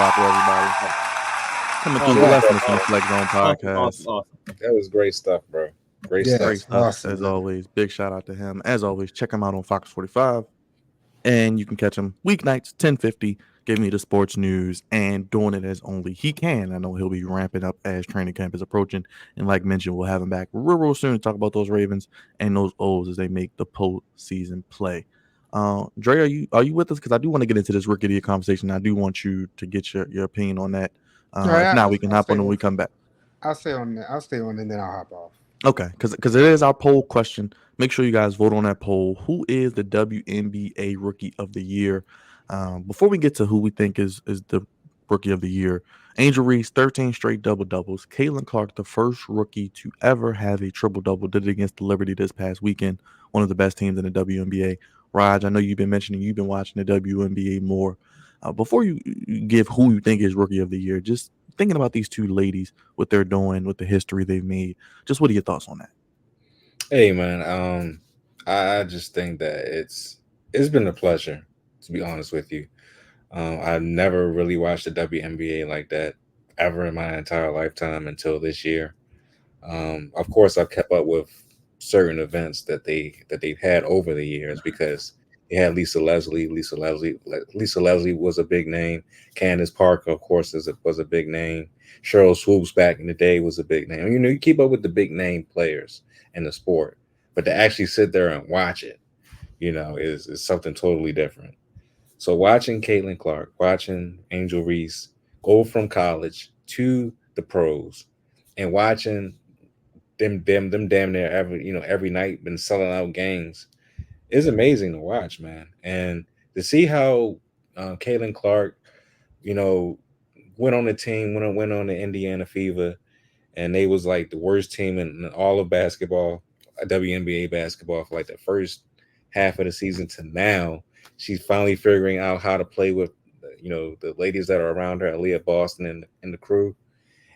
out to everybody coming through Yeah. blessing us on the Flex Zone podcast. Awesome. That was great stuff, bro. Great Yeah. stuff. Great stuff Awesome, as man. always. Big shout out to him. As always, check him out on Fox 45. And you can catch him weeknights, 10:50, giving you the sports news and doing it as only he can. I know he'll be ramping up as training camp is approaching. And like mentioned, we'll have him back real soon to talk about those Ravens and those O's as they make the postseason play. Dre, are you with us? Because I do want to get into this rookie of the year conversation. I do want you to get your opinion on that. All right, If not, we can I'll hop stay on when on. we come back. I'll stay on that. I'll stay on, and then I'll hop off. Okay, because it is our poll question. Make sure you guys vote on that poll. Who is the WNBA Rookie of the Year? Before we get to who we think is the Rookie of the Year, Angel Reese, 13 straight double-doubles. Caitlin Clark, the first rookie to ever have a triple-double, did it against the Liberty this past weekend, one of the best teams in the WNBA. Raj, I know you've been mentioning you've been watching the WNBA more. Before you give who you think is Rookie of the Year, just thinking about these two ladies, what they're doing, with the history they've made. Just what are your thoughts on that? Hey man, I just think that it's been a pleasure, to be honest with you. I've never really watched the WNBA like that ever in my entire lifetime until this year. Of course, I've kept up with certain events that they've had over the years because they had Lisa Leslie. Lisa Leslie was a big name. Candace Parker, of course, was a big name. Cheryl Swoops back in the day was a big name. You know, you keep up with the big name players in the sport, but to actually sit there and watch it, you know, is something totally different. So watching Caitlin Clark, watching Angel Reese go from college to the pros, and watching them damn near every night been selling out games is amazing to watch, man. And to see how Caitlin Clark, you know, went on the team, went on the Indiana Fever, and they was like the worst team in all of basketball, WNBA basketball, for like the first half of the season to now. She's finally figuring out how to play with, the ladies that are around her, Aaliyah Boston and the crew,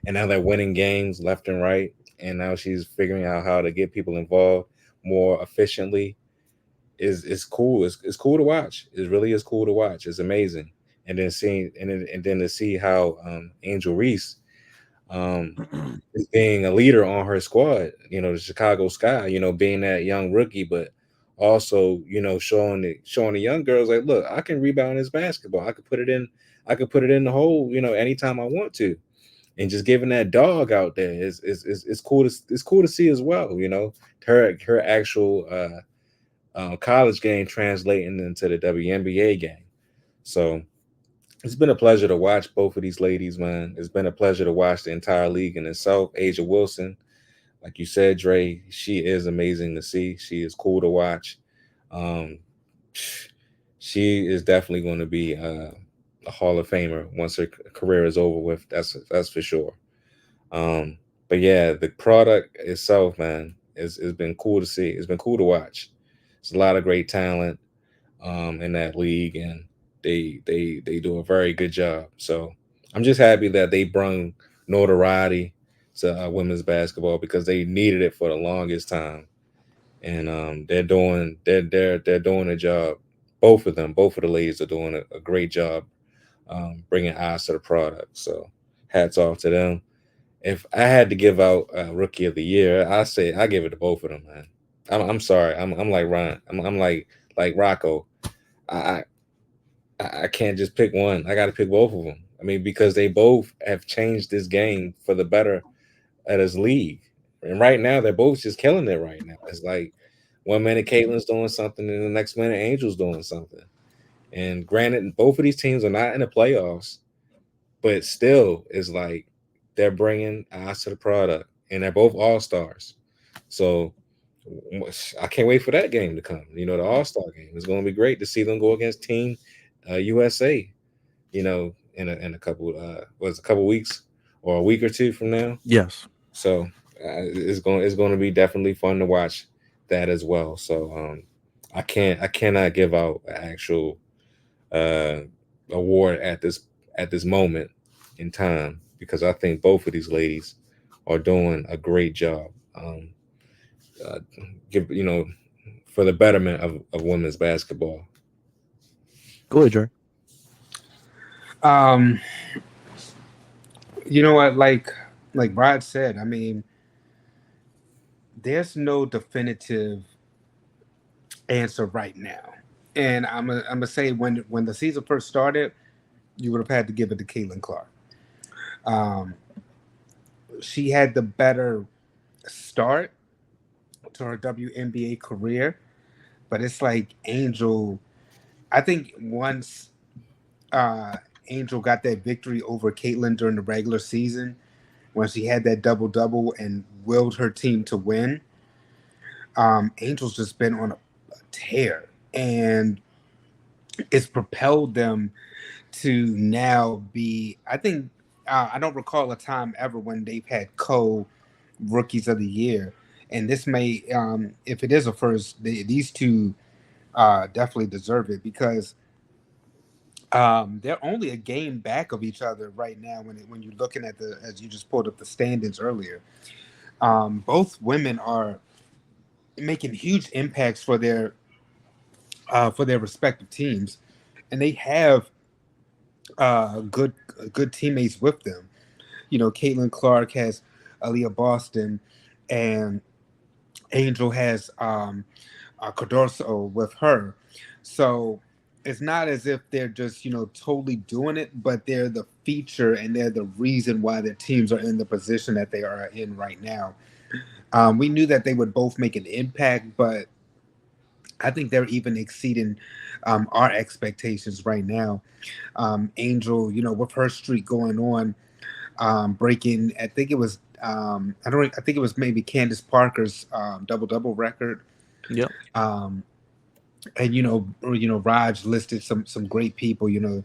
and now they're winning games left and right. And now she's figuring out how to get people involved more efficiently. Is cool. It's cool to watch. It really is cool to watch. It's amazing. And then to see how Angel Reese um, is being a leader on her squad. You know, the Chicago Sky. You know, being that young rookie, but also showing the young girls like, look, I can rebound this basketball. I could put it in. I could put it in the hole. You know, anytime I want to. And just giving that dog out there is cool to see as well. You know, her actual college game translating into the WNBA game. So it's been a pleasure to watch both of these ladies, man. It's been a pleasure to watch the entire league in itself. Asia Wilson, like you said, Dre, she is amazing to see. She is cool to watch. Um, she is definitely going to be a Hall of Famer once her career is over with. That's for sure. But yeah, the product itself, man, it's been cool to see. It's been cool to watch. It's a lot of great talent in that league, and they do a very good job. So I'm just happy that they brung notoriety to women's basketball because they needed it for the longest time, and they're doing a job. Both of the ladies are doing a great job bringing eyes to the product. So hats off to them. If I had to give out rookie of the year, I say I give it to both of them, man. I'm sorry. I'm like Ron. I'm like Rocco. I I can't just pick one. I got to pick both of them. I mean, because they both have changed this game for the better at his league. And right now, they're both just killing it right now. It's like one minute Caitlin's doing something, and the next minute Angel's doing something. And granted, both of these teams are not in the playoffs, but still, it's like they're bringing eyes to the product, and they're both all stars. So I can't wait for that game to come. You know, the All Star game. It's going to be great to see them go against Team USA. You know, in a couple was a couple weeks or a week or two from now. Yes. So it's going to be definitely fun to watch that as well. So I cannot give out an actual uh, award at this moment in time because I think both of these ladies are doing a great job. Uh, give for the betterment of women's basketball. Go ahead, Dre. Um, You know what? Like Rod said, I mean, there's no definitive answer right now. And I'm gonna say when the season first started, you would have had to give it to Caitlin Clark. Um, she had the better start to her WNBA career, but it's like Angel. I think once uh, Angel got that victory over Caitlin during the regular season, when she had that double double and willed her team to win, Angel's just been on a tear, and it's propelled them to now be. I think I don't recall a time ever when they've had co rookies of the year, and this may, if it is a first, these two definitely deserve it because they're only a game back of each other right now. When you're looking at the, as you just pulled up the standings earlier, both women are making huge impacts for their respective teams, and they have good teammates with them. You know, Caitlin Clark has Aaliyah Boston, and Angel has Cordorso with her. So it's not as if they're just totally doing it, but they're the feature and they're the reason why their teams are in the position that they are in right now. We knew that they would both make an impact, but I think they're even exceeding our expectations right now. Angel, with her streak going on, breaking. I think it was. I don't. I think it was maybe Candace Parker's double double record. Yep. Um, and Raj listed some great people. You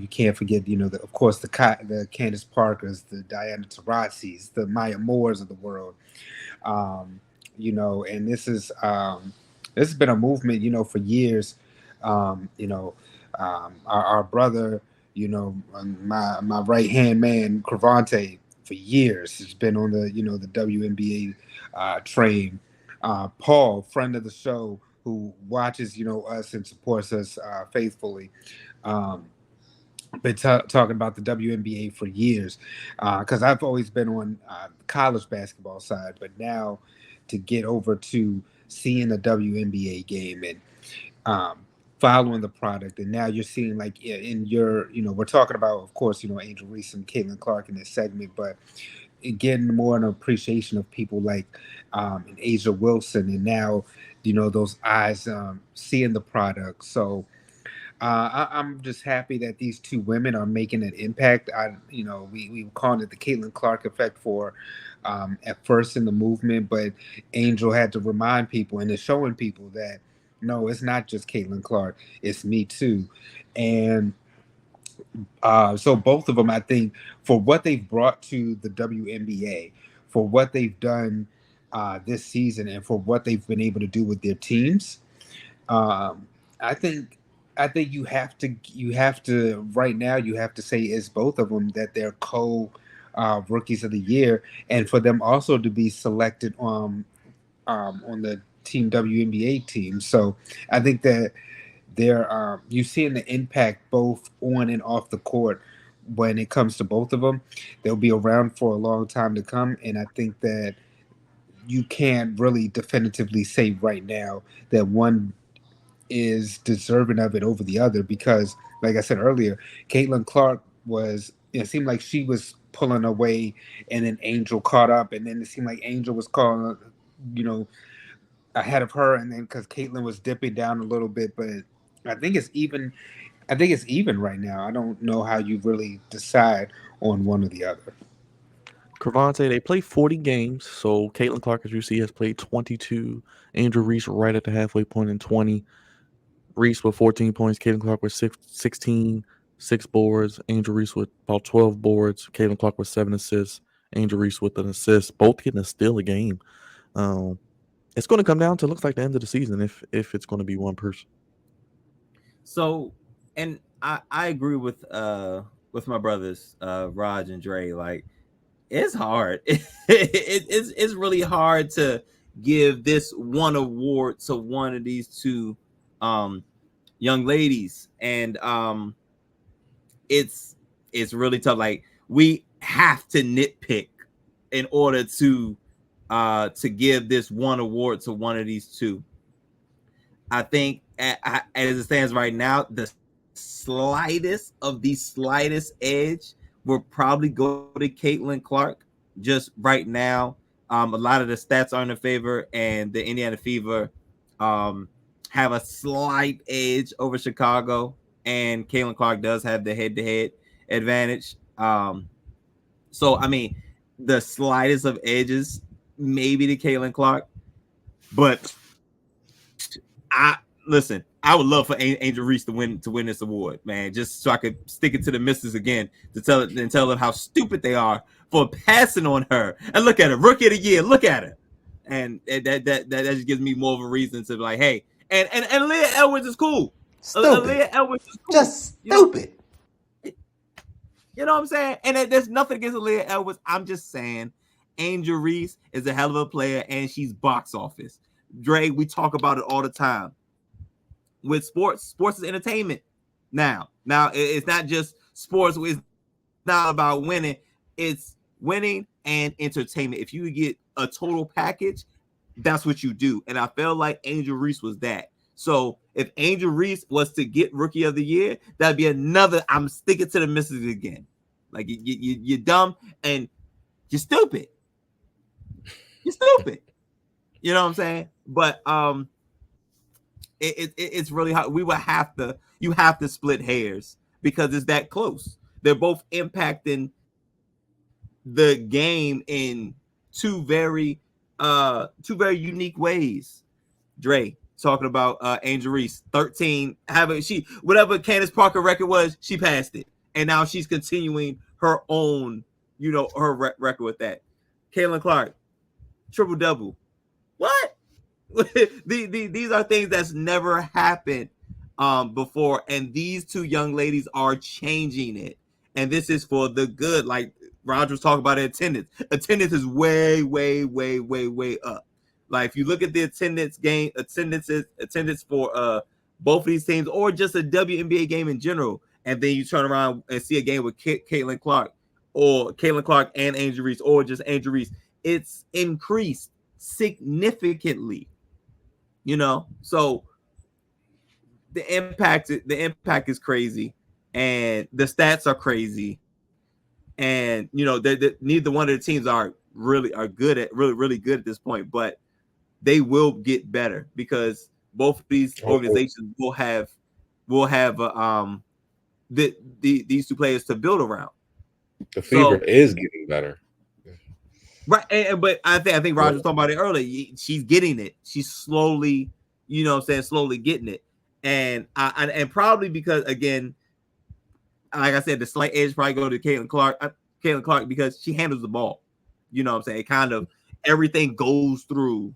can't forget. Of course, the Candace Parkers, the Diana Taurasi's, the Maya Moores of the world. And this has been a movement, for years. Our brother, my right hand man, Cravante, for years has been on the WNBA train. Paul, friend of the show, who watches us and supports us faithfully. Um, been talking about the WNBA for years because I've always been on the college basketball side, but now to get over to seeing the WNBA game and um, following the product, and now you're seeing like in your, we're talking about, of course, Angel Reese and Caitlin Clark in this segment, but getting more an appreciation of people like Asia Wilson, and now those eyes seeing the product. So I'm just happy that these two women are making an impact. We were calling it the Caitlin Clark effect for at first in the movement, but Angel had to remind people and it's showing people that no, it's not just Caitlin Clark, it's me too. And so both of them, I think, for what they've brought to the WNBA, for what they've done this season, and for what they've been able to do with their teams. Um, I think you have to right now you have to say it's both of them that they're co rookies of the year, and for them also to be selected on the Team WNBA team. So I think that they're you're seeing the impact both on and off the court when it comes to both of them. They'll be around for a long time to come, and I think that you can't really definitively say right now that one is deserving of it over the other because, like I said earlier, Caitlin Clark was. It seemed like she was pulling away, and then Angel caught up, and then it seemed like Angel was calling, you know, ahead of her, and then because Caitlin was dipping down a little bit, but I think it's even. I think it's even right now. I don't know how you really decide on one or the other. Cravante, they play 40 games. So Caitlin Clark, as you see, has played 22. Angel Reese right at the halfway point in 20. Reese with 14 points. Caitlin Clark with 16, 6 boards. Angel Reese with about 12 boards. Caitlin Clark with 7 assists. Angel Reese with an assist. Both getting a steal a game. Um, it's going to come down to looks like the end of the season if it's going to be one person. So, and I agree with my brothers, Raj and Dre. Like, it's hard. It's really hard to give this one award to one of these two young ladies, and it's really tough. Like we have to nitpick in order to give this one award to one of these two. I think as it stands right now, the slightest of the slightest edge will probably go to Caitlin Clark. Just right now, a lot of the stats are in her favor, and the Indiana Fever have a slight edge over Chicago, and Caitlin Clark does have the head-to-head advantage. So I mean, the slightest of edges maybe to Caitlin Clark, but I listen. I would love for Angel Reese to win this award, man, just so I could stick it to the missus again to tell them how stupid they are for passing on her. And look at her, Rookie of the Year. Look at her, and that just gives me more of a reason to be like, hey, and Leah Edwards is cool. Stupid. Leah Edwards is cool. Just stupid. You know what I'm saying? And there's nothing against Leah Edwards. I'm just saying, Angel Reese is a hell of a player, and she's box office. Dre, we talk about it all the time. With sports is entertainment. Now it's not just sports. It's not about winning. It's winning and entertainment. If you get a total package, that's what you do. And I felt like Angel Reese was that. So if Angel Reese was to get Rookie of the Year, that'd be another. I'm sticking to the misses again. Like you're dumb and you're stupid. You're stupid. You know what I'm saying? But it's really hard. You have to split hairs because it's that close. They're both impacting the game in two very unique ways. Dre talking about Angel Reese, 13, whatever Candace Parker record was, she passed it, and now she's continuing her own, her record with that. Caitlin Clark, triple double. What? These are things that's never happened before, and these two young ladies are changing it, and this is for the good. Like Roger was talking about attendance is way up. Like if you look at the attendance for both of these teams, or just a WNBA game in general, and then you turn around and see a game with Caitlin Clark and Angel Reese, or just Angel Reese, it's increased significantly. So the impact is crazy, and the stats are crazy, and neither one of the teams are good at really good at this point, but they will get better because both of these organizations will have these two players to build around. The Fever is getting better. Right, but I think Roger was talking about it earlier. She's getting it. She's slowly, slowly getting it, and probably because, again, like I said, the slight edge probably go to Caitlin Clark because she handles the ball. You know what I'm saying? It kind of everything goes through,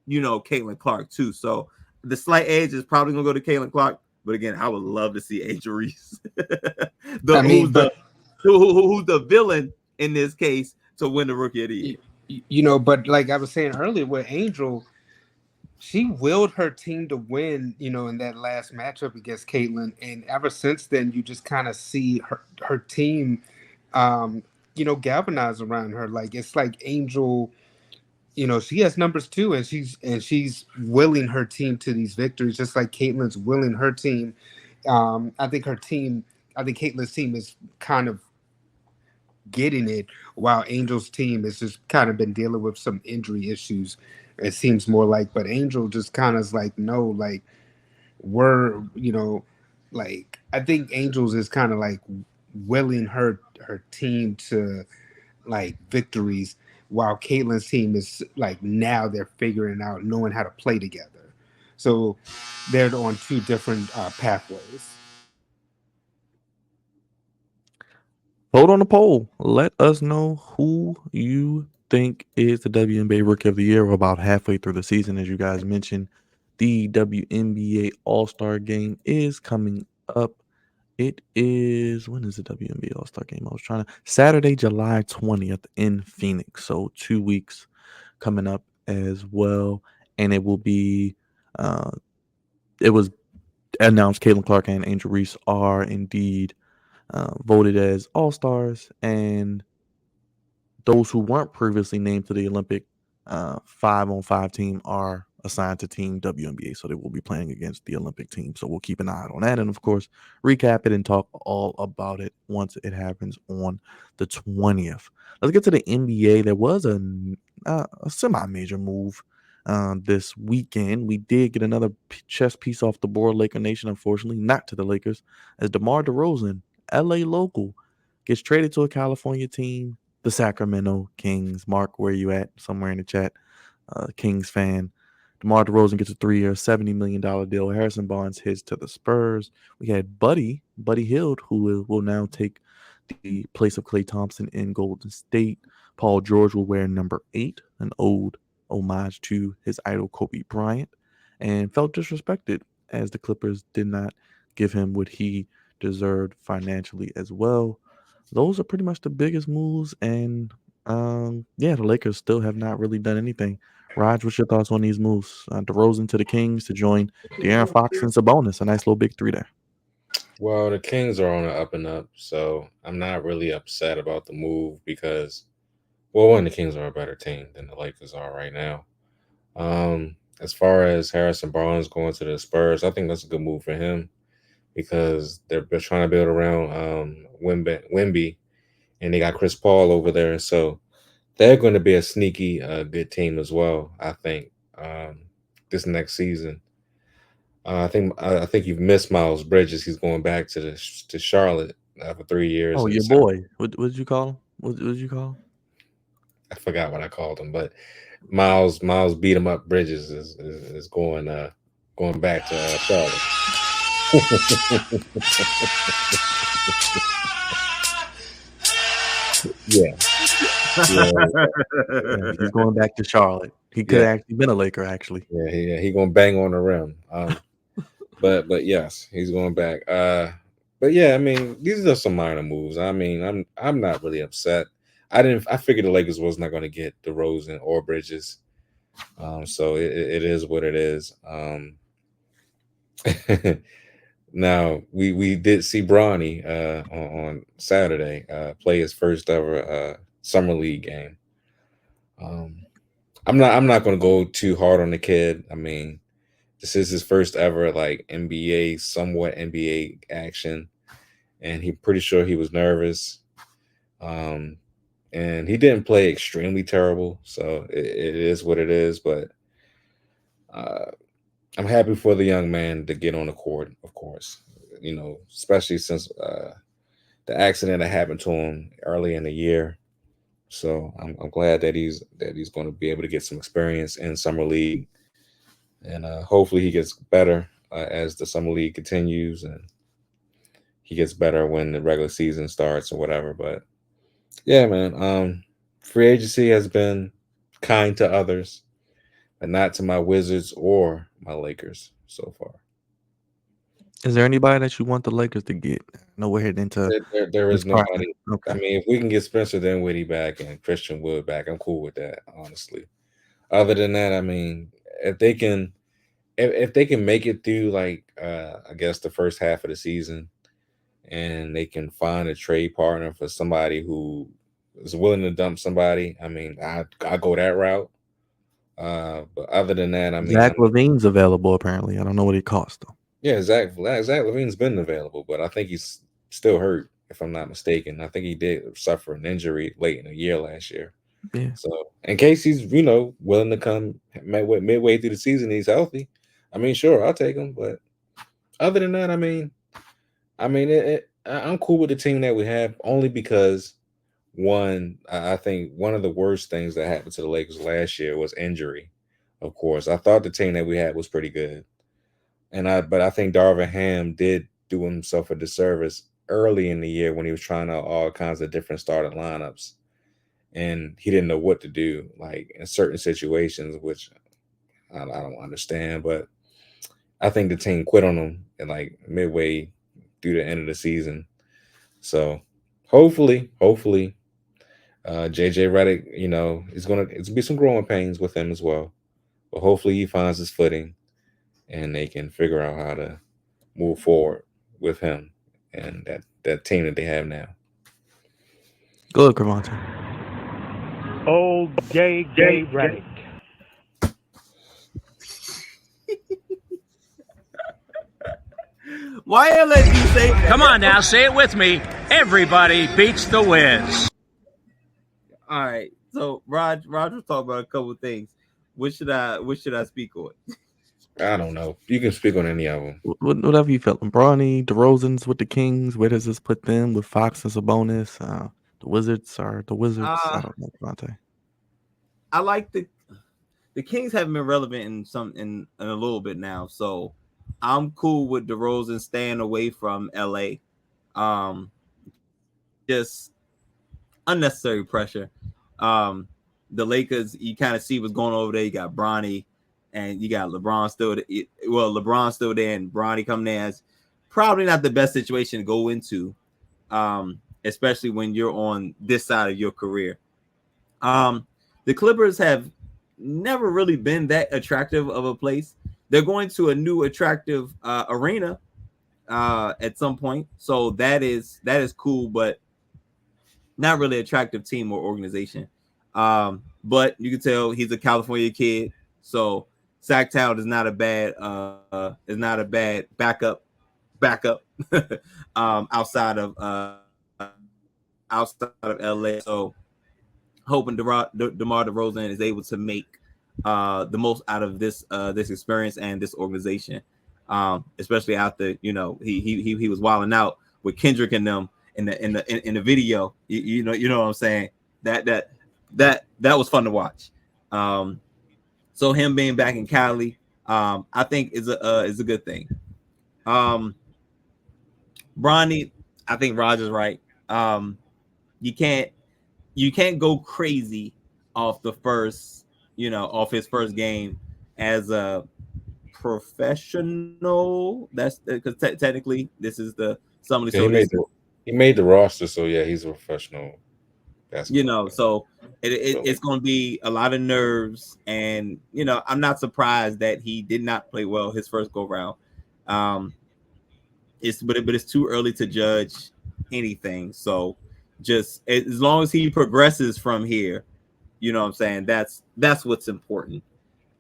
Caitlin Clark too. So the slight edge is probably gonna go to Caitlin Clark. But again, I would love to see Angel Reese, who's the villain in this case, to win the Rookie of the Year. But like I was saying earlier with Angel, she willed her team to win, in that last matchup against Caitlin. And ever since then, you just kind of see her team, galvanize around her. Like, it's like Angel, she has numbers too, and she's willing her team to these victories, just like Caitlin's willing her team. I think Caitlin's team is kind of getting it, while Angel's team has just kind of been dealing with some injury issues. It seems more like, but Angel just kind of is like, no, like we're, like I think Angels is kind of like willing her team to like victories, while Caitlin's team is like now they're figuring out knowing how to play together. So they're on two different pathways. Vote on the poll. Let us know who you think is the WNBA Rookie of the Year. We're about halfway through the season, as you guys mentioned. The WNBA All-Star Game is coming up. It is, when is the WNBA All-Star Game? Saturday, July 20th in Phoenix. So 2 weeks coming up as well. And it will be, it was announced Caitlin Clark and Angel Reese are indeed voted as all-stars, and those who weren't previously named to the Olympic 5-on-5 team are assigned to Team WNBA, so they will be playing against the Olympic team. So we'll keep an eye out on that, and of course, recap it and talk all about it once it happens on the 20th. Let's get to the NBA. There was a semi-major move this weekend. We did get another chess piece off the board. Laker Nation, unfortunately, not to the Lakers, as DeMar DeRozan, LA local, gets traded to a California team, the Sacramento Kings. Mark, where you at? Somewhere in the chat. Kings fan. DeMar DeRozan gets a 3-year, $70 million deal. Harrison Barnes heads to the Spurs. We had Buddy Hield, who will now take the place of Klay Thompson in Golden State. Paul George will wear number 8, an ode homage to his idol Kobe Bryant, and felt disrespected as the Clippers did not give him what he deserved financially as well. Those are pretty much the biggest moves, and the Lakers still have not really done anything. Raj, what's your thoughts on these moves? DeRozan to the Kings to join De'Aaron Fox and Sabonis, a nice little big 3 there. Well, the Kings are on the up and up, so I'm not really upset about the move because, well, one, the Kings are a better team than the Lakers are right now. As far as Harrison Barnes going to the Spurs, I think that's a good move for him because they're trying to build around Wemby, and they got Chris Paul over there, so they're going to be a sneaky good team as well. I think this next season. I think you've missed Miles Bridges. He's going back to Charlotte for 3 years. Oh, your boy. What did you call him? What did you call him? I forgot what I called him, but Miles beat him up. Bridges is going back to Charlotte. Yeah, he's going back to Charlotte. He could have actually been a Laker, actually. Yeah, he going to bang on the rim. But yes, he's going back. But yeah, I mean, these are some minor moves. I mean, I'm not really upset. I figured the Lakers was not going to get DeRozan or Bridges. So it is what it is. Now we did see Bronny on Saturday play his first ever summer league game. I'm not going to go too hard on the kid. I mean, this is his first ever like somewhat NBA action, and he's pretty sure he was nervous. And he didn't play extremely terrible, so it is what it is. But I'm happy for the young man to get on the court, of course. You know, especially since the accident that happened to him early in the year. So I'm glad that he's going to be able to get some experience in summer league, and hopefully he gets better as the summer league continues, and he gets better when the regular season starts or whatever. But yeah, man, free agency has been kind to others, but not to my Wizards or my Lakers so far. Is there anybody that you want the Lakers to get? No, we're heading into there is nobody. Okay. I mean, if we can get Spencer Dinwiddie back and Christian Wood back, I'm cool with that, honestly. Other than that, I mean, if they can make it through like I guess the first half of the season, and they can find a trade partner for somebody who is willing to dump somebody, I mean, I go that route. But other than that, I mean, Zach LaVine's available apparently. I don't know what it costs though. Yeah, Zach LaVine's been available, but I think he's still hurt, if I'm not mistaken. I think he did suffer an injury late in the year last year. Yeah. So in case he's willing to come midway through the season, he's healthy. I mean, sure, I'll take him. But other than that, I mean, I'm cool with the team that we have only because one, I think one of the worst things that happened to the Lakers last year was injury. Of course, I thought the team that we had was pretty good. But I think Darvin Ham did do himself a disservice early in the year when he was trying out all kinds of different starting lineups, and he didn't know what to do, like in certain situations, which I don't understand. But I think the team quit on him and like midway through the end of the season. So hopefully, JJ Redick, it's gonna be some growing pains with him as well, but hopefully he finds his footing, and they can figure out how to move forward with him, and that team that they have now. Go ahead, Cravante. Old gay Reddit. Why let you say that? Come on now, say it with me. Everybody beats the Wiz. All right. So Roger talked about a couple of things. What should I speak on? I don't know. You can speak on any of them. Whatever you felt. Bronny, DeRozan's with the Kings. Where does this put them? With Fox as a bonus. The Wizards are the Wizards. I don't know, Cravante. I like the Kings haven't been relevant in a little bit now, so I'm cool with DeRozan staying away from LA. Just unnecessary pressure. The Lakers, you kind of see what's going on over there. You got Bronny, and you got LeBron still. LeBron's still there, and Bronny coming there. Is probably not the best situation to go into, especially when you're on this side of your career. The Clippers have never really been that attractive of a place. They're going to a new attractive arena at some point, so that is cool, but not really attractive team or organization. But you can tell he's a California kid, so Sacktown is not a bad backup outside of LA. So hoping DeMar DeRozan is able to make the most out of this experience and this organization, especially after he was wilding out with Kendrick and them in the video. You know what I'm saying? That was fun to watch. So him being back in Cali, I think is a good thing. Bronny, I think Roger's right. You can't go crazy off his first game as a professional. That's because technically this is the somebody. Yeah, he made the roster, so yeah, he's a professional. So it's going to be a lot of nerves, and I'm not surprised that he did not play well his first go round. But it's too early to judge anything. So just as long as he progresses from here, you know what I'm saying, that's what's important.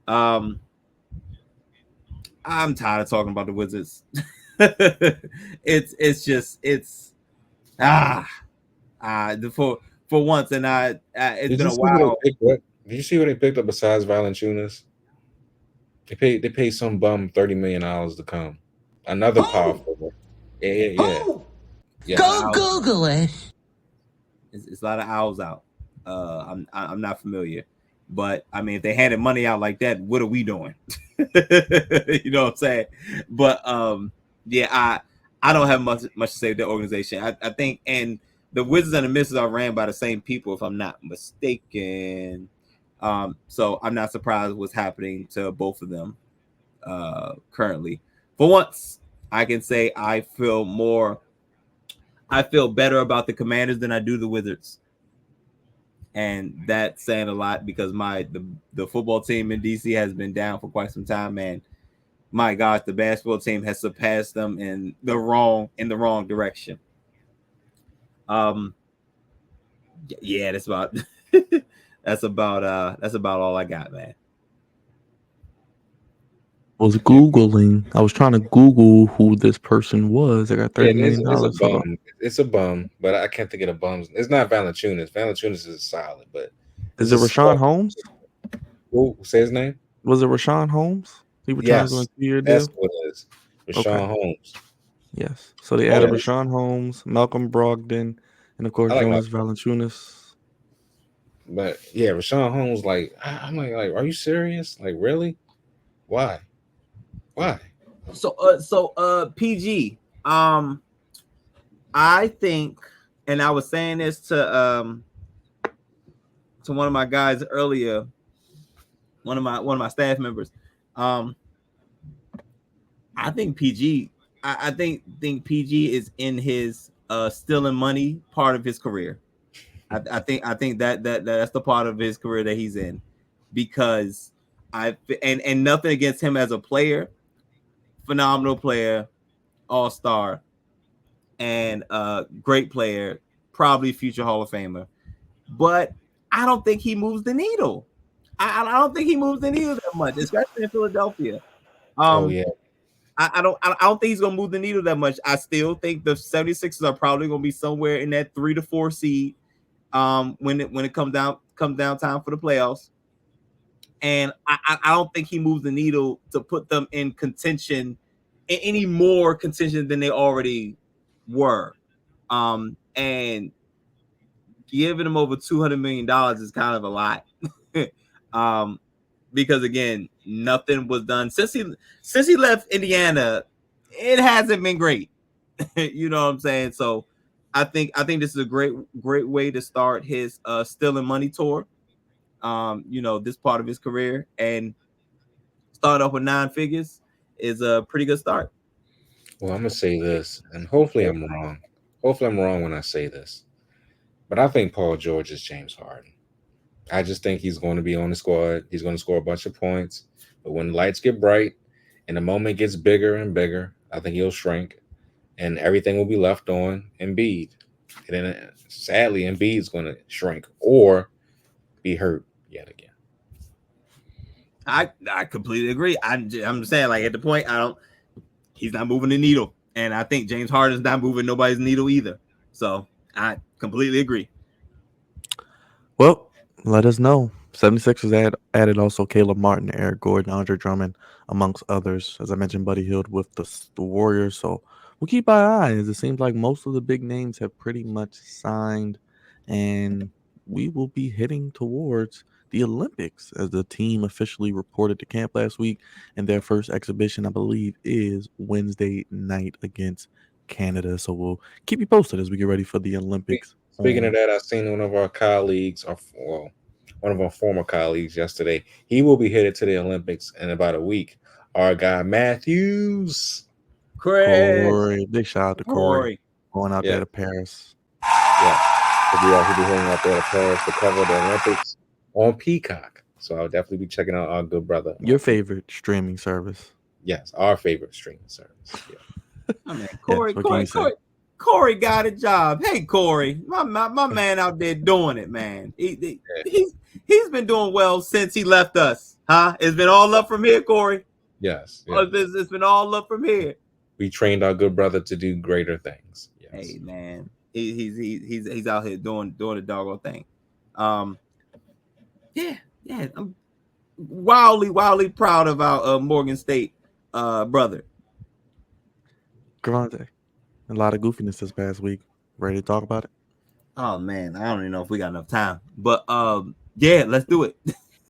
I'm tired of talking about the Wizards. For once, and it's been a while. Did you see what they picked up besides Valanciunas? They paid some bum $30 million to come. Another powerful. Yeah. Go Google it. It's a lot of owls out. I'm not familiar, but I mean, if they handed money out like that, what are we doing? You know what I'm saying? But I don't have much to say with the organization. I think, and the Wizards and the Misses are ran by the same people, if I'm not mistaken. So I'm not surprised what's happening to both of them currently. For once, I can say I feel better about the Commanders than I do the Wizards. And that's saying a lot because the football team in DC has been down for quite some time, and my gosh, the basketball team has surpassed them in the wrong direction. Yeah, that's about that's about all I got, man. I was Googling. I was trying to Google who this person was. I got $30 million. It's a bum, but I can't think of the bums. It's not Valanciunas. Valanciunas is solid, but is it Rashawn Holmes? Who say his name? Was it Rashawn Holmes? He was trying to go into a 2-year deal. That's what it is. Rashawn Holmes. Yes. So they added Rashawn Holmes, Malcolm Brogdon, and of course Jonas Valanciunas. But yeah, Rashawn Holmes, I'm like, are you serious? Like, really? Why? So PG. I think, and I was saying this to one of my guys earlier, one of my staff members. I think PG. I think PG is in his stealing money part of his career. I think that's the part of his career that he's in, because and nothing against him as a player, phenomenal player, all-star. and great player, probably future Hall of Famer. But I don't think he moves the needle. I don't think he moves the needle that much, especially in Philadelphia. Oh yeah, I don't think he's gonna move the needle that much. I still think the 76ers are probably gonna be somewhere in that 3 to 4 seed when it comes down time for the playoffs. And I don't think he moves the needle to put them in contention, in any more contention than they already were. And giving him over $200 million is kind of a lot. Because again, nothing was done since he left Indiana. It hasn't been great. You know what I'm saying? So I think this is a great way to start his Still in Money tour. This part of his career, and start off with 9 figures is a pretty good start. well, I'm gonna say this, and hopefully I'm wrong. Hopefully I'm wrong when I say this, but I think Paul George is James Harden. I just think he's going to be on the squad. He's going to score a bunch of points, but when the lights get bright and the moment gets bigger and bigger, I think he'll shrink, and everything will be left on Embiid. And then, sadly, Embiid's going to shrink or be hurt yet again. I completely agree. I'm just saying, like, at the point, he's not moving the needle, and I think James Harden's not moving nobody's needle either. So I completely agree. Well, let us know. 76ers added also Caleb Martin, Eric Gordon, Andre Drummond, amongst others. As I mentioned, Buddy Hield with the Warriors. So we'll keep our eye, as it seems like most of the big names have pretty much signed, and we will be heading towards the Olympics as the team officially reported to camp last week, and their first exhibition, I believe, is Wednesday night against Canada. So we'll keep you posted as we get ready for the Olympics. Speaking of that, I seen one of our colleagues, one of our former colleagues yesterday. He will be headed to the Olympics in about a week. Our guy Matthews. Corey, big shout out to Corey going out there to Paris. Yeah, he'll be heading out there to Paris to cover the Olympics on Peacock. So I'll definitely be checking out our good brother. Your favorite streaming service. Yes, our favorite streaming service. Yeah. I mean, Corey got a job. Hey, Corey, my man out there doing it, man. He's been doing well since he left us. Huh? It's been all up from here, Corey. Yes. It's been all up from here. We trained our good brother to do greater things. Yes. Hey, man, he's out here doing the doggone thing. Yeah, I'm wildly proud of our Morgan State brother. Gravante, a lot of goofiness this past week. Ready to talk about it? Oh man, I don't even know if we got enough time, but yeah, let's do it.